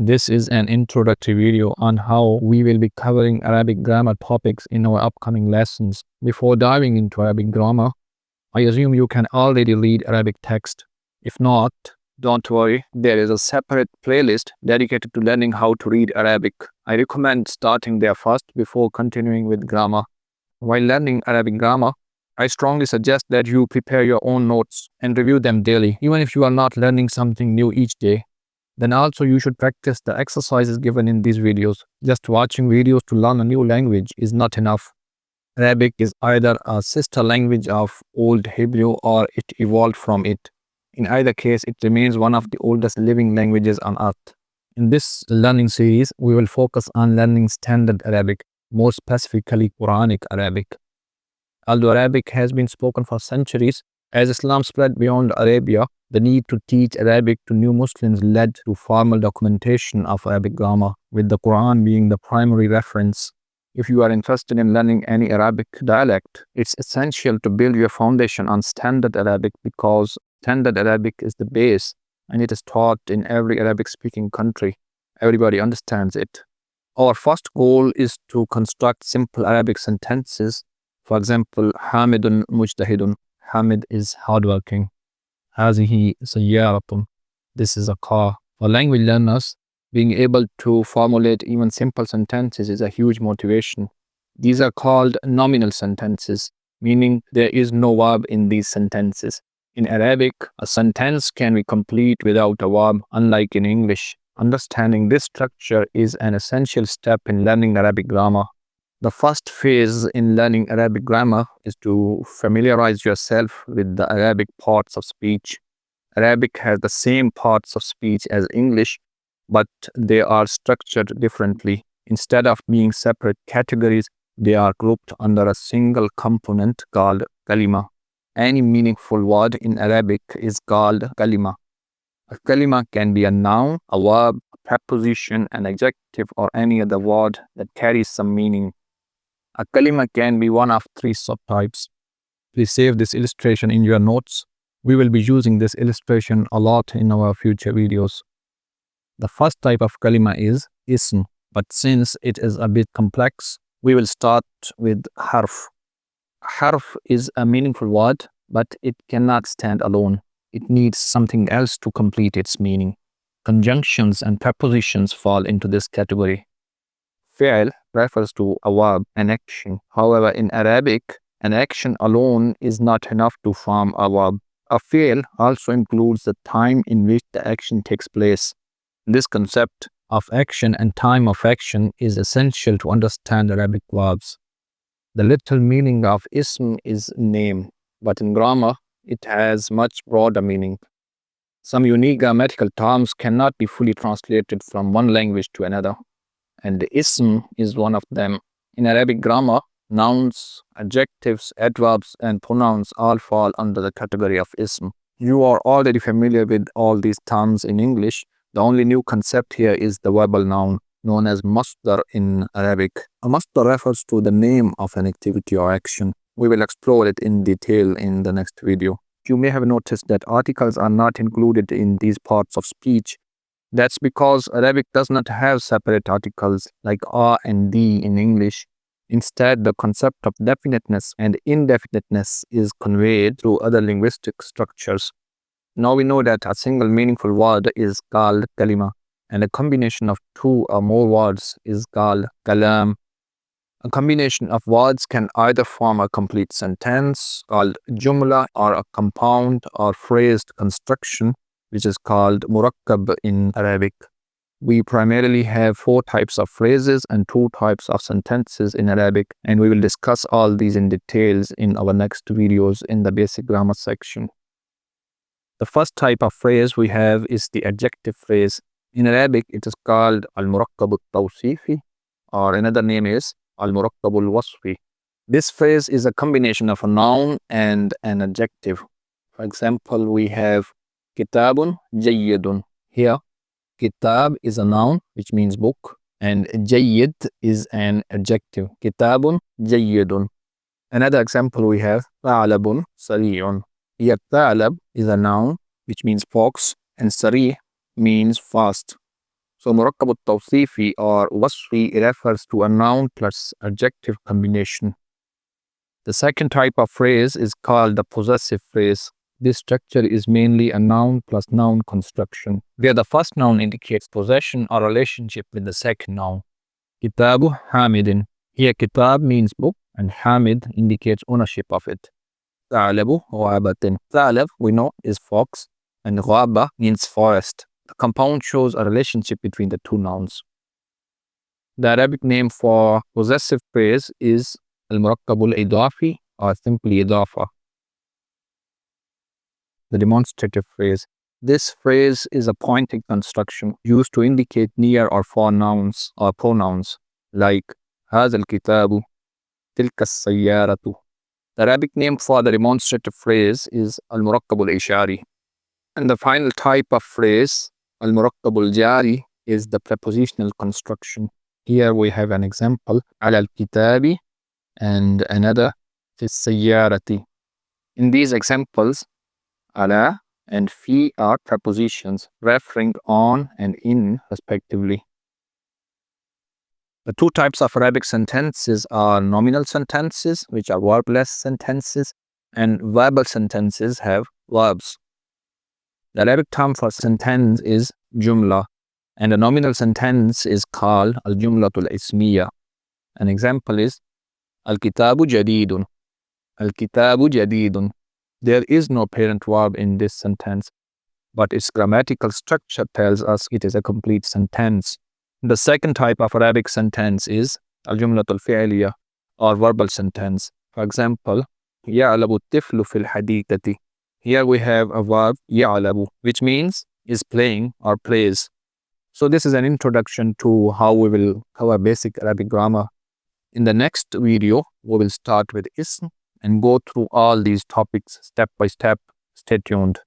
This is an introductory video on how we will be covering Arabic grammar topics in our upcoming lessons. Before diving into Arabic grammar, I assume you can already read Arabic text. If not, don't worry, there is a separate playlist dedicated to learning how to read Arabic. I recommend starting there first before continuing with grammar. While learning Arabic grammar, I strongly suggest that you prepare your own notes and review them daily, even if you are not learning something new each day. Then also you should practice the exercises given in these videos. Just watching videos to learn a new language is not enough. Arabic is either a sister language of Old Hebrew or it evolved from it. In either case, it remains one of the oldest living languages on earth. In this learning series, we will focus on learning Standard Arabic, more specifically Quranic Arabic. Although Arabic has been spoken for centuries, as Islam spread beyond Arabia, the need to teach Arabic to new Muslims led to formal documentation of Arabic grammar, with the Quran being the primary reference. If you are interested in learning any Arabic dialect, it's essential to build your foundation on Standard Arabic because Standard Arabic is the base and it is taught in every Arabic-speaking country. Everybody understands it. Our first goal is to construct simple Arabic sentences. For example, Hamidun Mujtahidun. Hamid is hardworking. Hazihi sayyaratun. This is a car. For language learners, being able to formulate even simple sentences is a huge motivation. These are called nominal sentences, meaning there is no verb in these sentences. In Arabic, a sentence can be complete without a verb, unlike in English. Understanding this structure is an essential step in learning Arabic grammar. The first phase in learning Arabic grammar is to familiarize yourself with the Arabic parts of speech. Arabic has the same parts of speech as English, but they are structured differently. Instead of being separate categories, they are grouped under a single component called Kalimah. Any meaningful word in Arabic is called Kalimah. A Kalimah can be a noun, a verb, a preposition, an adjective, or any other word that carries some meaning. A Kalimah can be one of three subtypes. Please save this illustration in your notes. We will be using this illustration a lot in our future videos. The first type of Kalimah is ism, but since it is a bit complex, we will start with Harf. Harf is a meaningful word, but it cannot stand alone. It needs something else to complete its meaning. Conjunctions and prepositions fall into this category. Fi'l refers to a verb, an action. However, in Arabic, an action alone is not enough to form a verb. A fi'l also includes the time in which the action takes place. This concept of action and time of action is essential to understand Arabic verbs. The literal meaning of ism is name, but in grammar, it has much broader meaning. Some unique grammatical terms cannot be fully translated from one language to another, and the ism is one of them. In Arabic grammar, nouns, adjectives, adverbs, and pronouns all fall under the category of ism. You are already familiar with all these terms in English. The only new concept here is the verbal noun, known as Masdar in Arabic. A Masdar refers to the name of an activity or action. We will explore it in detail in the next video. You may have noticed that articles are not included in these parts of speech. That's because Arabic does not have separate articles like a and the in English. Instead, the concept of definiteness and indefiniteness is conveyed through other linguistic structures. Now we know that a single meaningful word is called Kalimah, and a combination of two or more words is called Kalam. A combination of words can either form a complete sentence called Jumla or a compound or phrased construction, which is called Murakkab in Arabic. We primarily have 4 types of phrases and 2 types of sentences in Arabic, and we will discuss all these in details in our next videos in the basic grammar section. The first type of phrase we have is the adjective phrase. In Arabic, it is called al-murakkab al-tawsifi, or another name is al-murakkab al-wasfi. This phrase is a combination of a noun and an adjective. For example, we have Kitabun Jayyidun. Here, Kitab is a noun, which means book, and Jayyid is an adjective. Kitabun Jayyidun. Another example we have Tha'labun Sari'un. Here, Tha'lab is a noun, which means fox, and Sari means fast. So مركب التوصيفي or وصفي refers to a noun plus adjective combination. The second type of phrase is called the possessive phrase. This structure is mainly a noun plus noun construction, where the first noun indicates possession or relationship with the second noun. Kitabu Hamidin. Here kitab means book and Hamid indicates ownership of it. Thalabu Ghabatin. Thalab, we know, is fox, and Ghaba means forest. The compound shows a relationship between the two nouns. The Arabic name for possessive phrase is al-murakkab al-idafi or simply idafa. The demonstrative phrase. This phrase is a pointing construction used to indicate near or far nouns or pronouns like هذا الكتاب, تلك السيارة. The Arabic name for the demonstrative phrase is al-murakkab al-ishari. And the final type of phrase, al-murakkab al-jari, is the prepositional construction. Here we have an example, على الكتاب, and another, في السيارة. In these examples, على and في are prepositions referring on and in respectively. The two types of Arabic sentences are nominal sentences, which are verbless sentences, and verbal sentences have verbs. The Arabic term for sentence is jumla, and a nominal sentence is called al-jumlatul ismiya. An example is al-kitabu jadidun. Al-kitabu jadidun. There is no parent verb in this sentence, but its grammatical structure tells us it is a complete sentence. The second type of Arabic sentence is al-jumlatul fi'liya or verbal sentence. For example, يعلب الطفل في الحديقة. Here we have a verb يعلب, which means is playing or plays. So this is an introduction to how we will cover basic Arabic grammar. In the next video, we will start with ism and go through all these topics step by step. Stay tuned.